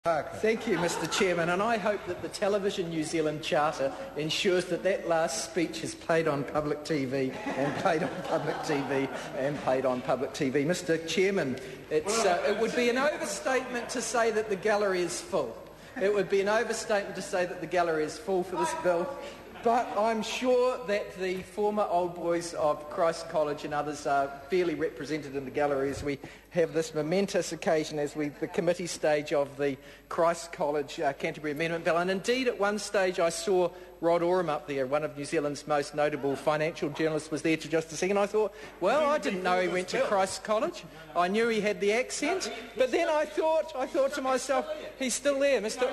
Thank you, Mr. Chairman, and I hope that the Television New Zealand Charter ensures that that last speech is played on public TV and played on public TV and played on public TV. Mr. Chairman, it would be an overstatement to say that the gallery is full. It would be an overstatement to say that the gallery is full for this bill. But I'm sure that the former old boys of Christ College and others are fairly represented in the gallery as we have this momentous occasion as the committee stage of the Christ College Canterbury Amendment Bill. And indeed, at one stage I saw Rod Oram up there, one of New Zealand's most notable financial journalists, was there to just a second. I thought, well, I didn't know he went to Christ College. I knew he had the accent, but then I thought to myself, he's still there, Mr.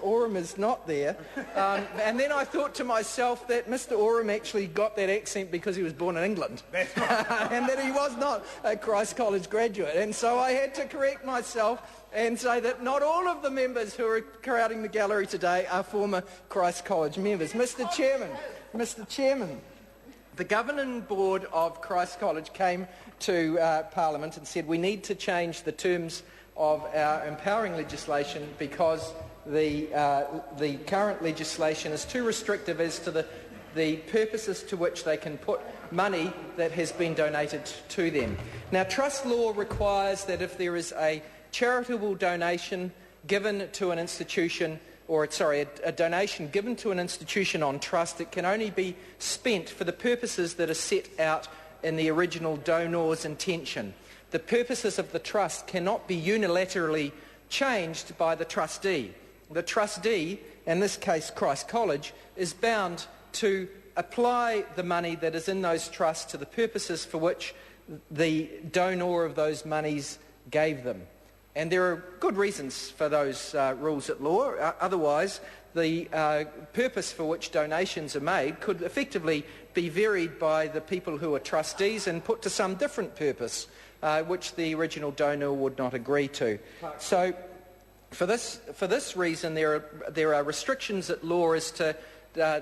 Oram is not there. And then I thought to myself that Mr. Oram actually got that accent because he was born in England, and that he was not a Christ College graduate. And so I had to correct myself and say that not all of the members who are crowding the gallery today are former Christ College members. Mr. Chairman, the governing board of Christ College came to Parliament and said we need to change the terms of our empowering legislation because the current legislation is too restrictive as to the purposes to which they can put money that has been donated to them. Now, trust law requires that if there is a charitable donation given to an institution, a donation given to an institution on trust, it can only be spent for the purposes that are set out in the original donor's intention. The purposes of the trust cannot be unilaterally changed by the trustee. The trustee, in this case Christ College, is bound to apply the money that is in those trusts to the purposes for which the donor of those monies gave them. And there are good reasons for those rules at law. Otherwise, the purpose for which donations are made could effectively be varied by the people who are trustees and put to some different purpose, which the original donor would not agree to. So, for this reason, there are restrictions at law as to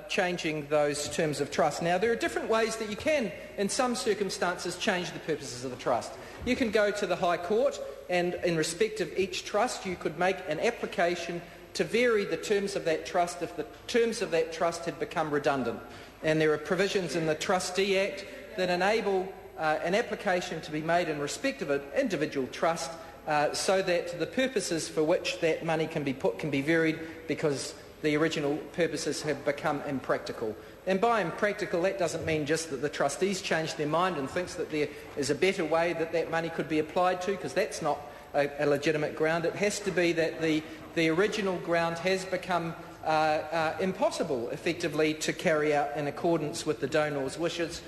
changing those terms of trust. Now, there are different ways that you can, in some circumstances, change the purposes of the trust. You can go to the High Court, and in respect of each trust, you could make an application to vary the terms of that trust if the terms of that trust had become redundant. And there are provisions in the Trustee Act that enable an application to be made in respect of an individual trust so that the purposes for which that money can be put can be varied because the original purposes have become impractical. And by impractical, that doesn't mean just that the trustees change their mind and thinks that there is a better way that that money could be applied to, because that's not a legitimate ground. It has to be that the original ground has become impossible, effectively, to carry out in accordance with the donor's wishes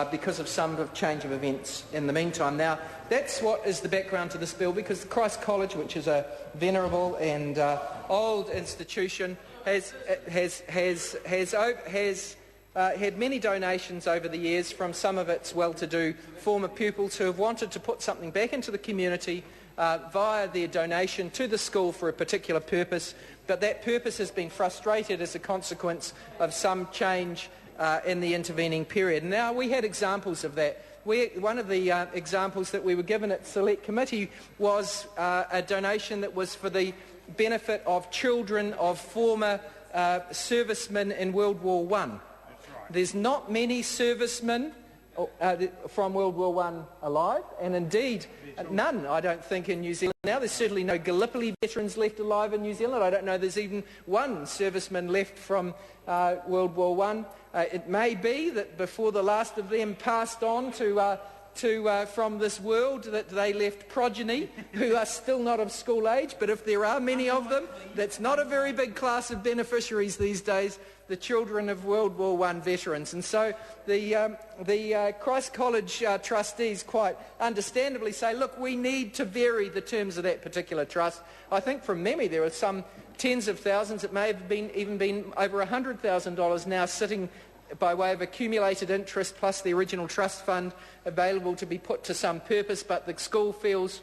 because of some change of events in the meantime. Now, that's what is the background to this bill, because the Christ College, which is a venerable and old institution, has had many donations over the years from some of its well-to-do former pupils who have wanted to put something back into the community via their donation to the school for a particular purpose, but that purpose has been frustrated as a consequence of some change in the intervening period. Now, we had examples of that. One of the examples that we were given at Select Committee was a donation that was for the benefit of children of former servicemen in World War I. There's not many servicemen from World War I alive, and indeed none, I don't think, in New Zealand now. There's certainly no Gallipoli veterans left alive in New Zealand. I don't know there's even one serviceman left from World War I. It may be that before the last of them passed on from this world, that they left progeny who are still not of school age, but if there are many of them, that's not a very big class of beneficiaries these days, the children of World War I veterans. And so the Christ College trustees quite understandably say, look, we need to vary the terms of that particular trust. I think from memory there are some tens of thousands, it may have even been over $100,000 now sitting by way of accumulated interest plus the original trust fund available to be put to some purpose, but the school feels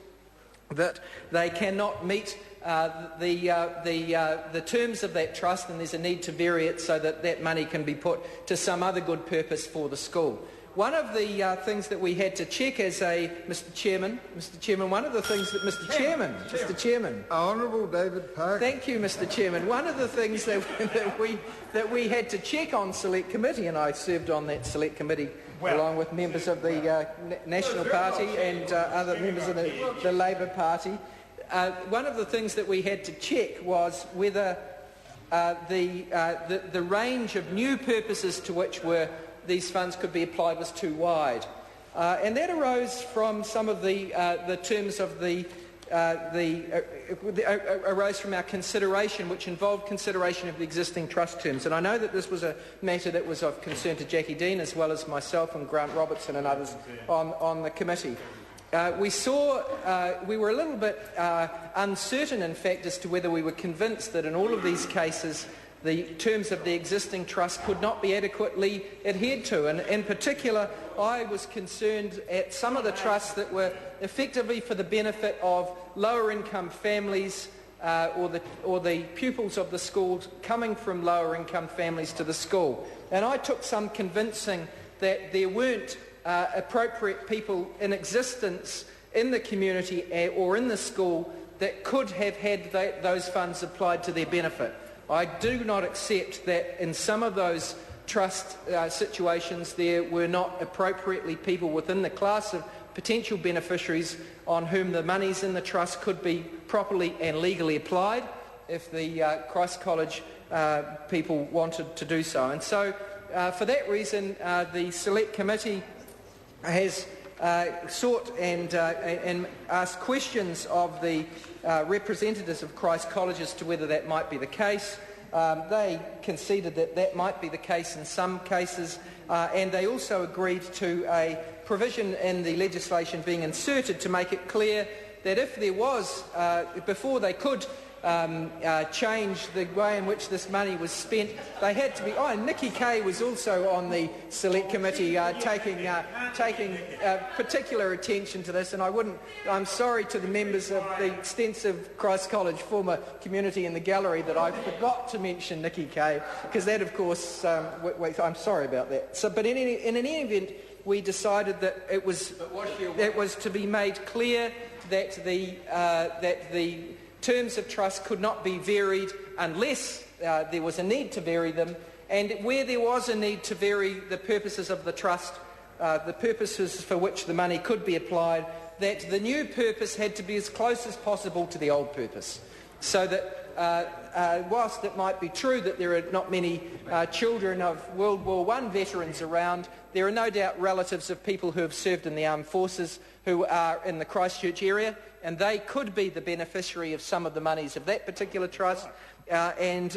that they cannot meet the terms of that trust, and there's a need to vary it so that that money can be put to some other good purpose for the school. One of the things that we had to check as Mr. Chairman, one of the things that Mr. Chairman. Honourable David Parker. Thank you, Mr. Chairman. One of the things that we had to check on Select Committee, and I served on that Select Committee along with members of the National Party and other members of the Labour Party. One of the things that we had to check was whether the range of new purposes to which these funds could be applied was too wide, and that arose from some of the terms of arose from our consideration, which involved consideration of the existing trust terms. And I know that this was a matter that was of concern to Jackie Dean as well as myself and Grant Robertson and others on the committee. We were a little bit uncertain, in fact, as to whether we were convinced that in all of these cases the terms of the existing trust could not be adequately adhered to. And in particular, I was concerned at some of the trusts that were effectively for the benefit of lower income families or the pupils of the schools coming from lower income families to the school. And I took some convincing that there weren't appropriate people in existence in the community or in the school that could have had those funds applied to their benefit. I do not accept that in some of those trust situations there were not appropriately people within the class of potential beneficiaries on whom the monies in the trust could be properly and legally applied if the Christ College people wanted to do so. And so for that reason the Select Committee has sought and asked questions of the representatives of Christ College as to whether that might be the case. They conceded that that might be the case in some cases, and they also agreed to a provision in the legislation being inserted to make it clear that if there was, before they could change the way in which this money was spent, they had to be. Oh, and Nikki Kay was also on the Select Committee taking particular attention to this, and I'm sorry to the members of the extensive Christ College former community in the gallery that I forgot to mention Nikki Kay, because that, of course, I'm sorry about that. So, but in any event, we decided that it was to be made clear that the terms of trust could not be varied unless there was a need to vary them, and where there was a need to vary the purposes of the trust, the purposes for which the money could be applied, that the new purpose had to be as close as possible to the old purpose, so that whilst it might be true that there are not many children of World War I veterans around, there are no doubt relatives of people who have served in the armed forces who are in the Christchurch area, and they could be the beneficiary of some of the monies of that particular trust, and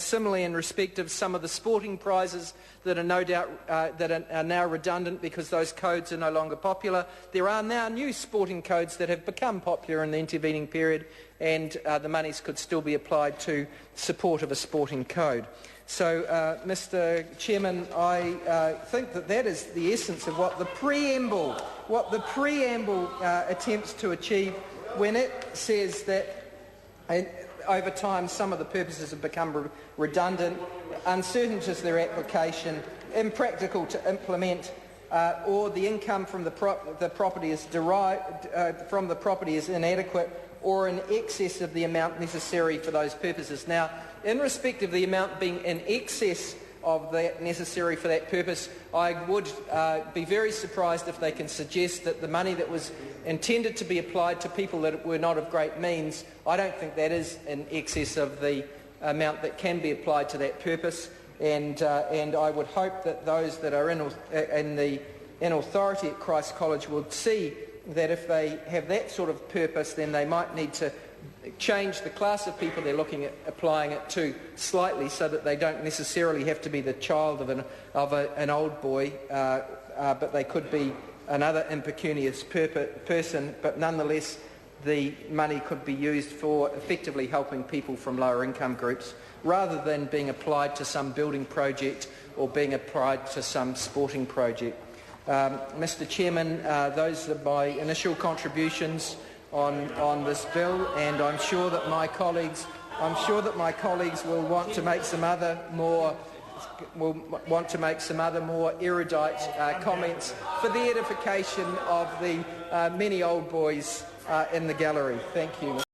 similarly in respect of some of the sporting prizes that are no doubt that are now redundant because those codes are no longer popular. There are now new sporting codes that have become popular in the intervening period, and the monies could still be applied to support of a sporting code. So, Mr. Chairman, I think that is the essence of what the preamble attempts to achieve when it says that over time some of the purposes have become redundant, uncertain as their application, impractical to implement, or the income from the property is derived from the property is inadequate or in excess of the amount necessary for those purposes. Now, in respect of the amount being in excess of that necessary for that purpose, I would be very surprised if they can suggest that the money that was intended to be applied to people that were not of great means, I don't think that is in excess of the amount that can be applied to that purpose, and I would hope that those that are in authority at Christ College will see that if they have that sort of purpose, then they might need to change the class of people they're looking at applying it to slightly, so that they don't necessarily have to be the child of an old boy, but they could be another impecunious person, but nonetheless the money could be used for effectively helping people from lower income groups, rather than being applied to some building project or being applied to some sporting project. Mr. Chairman, those are my initial contributions on this bill, and I'm sure that my colleagues will want to make some other more will want to make some other more erudite comments for the edification of the many old boys in the gallery. Thank you.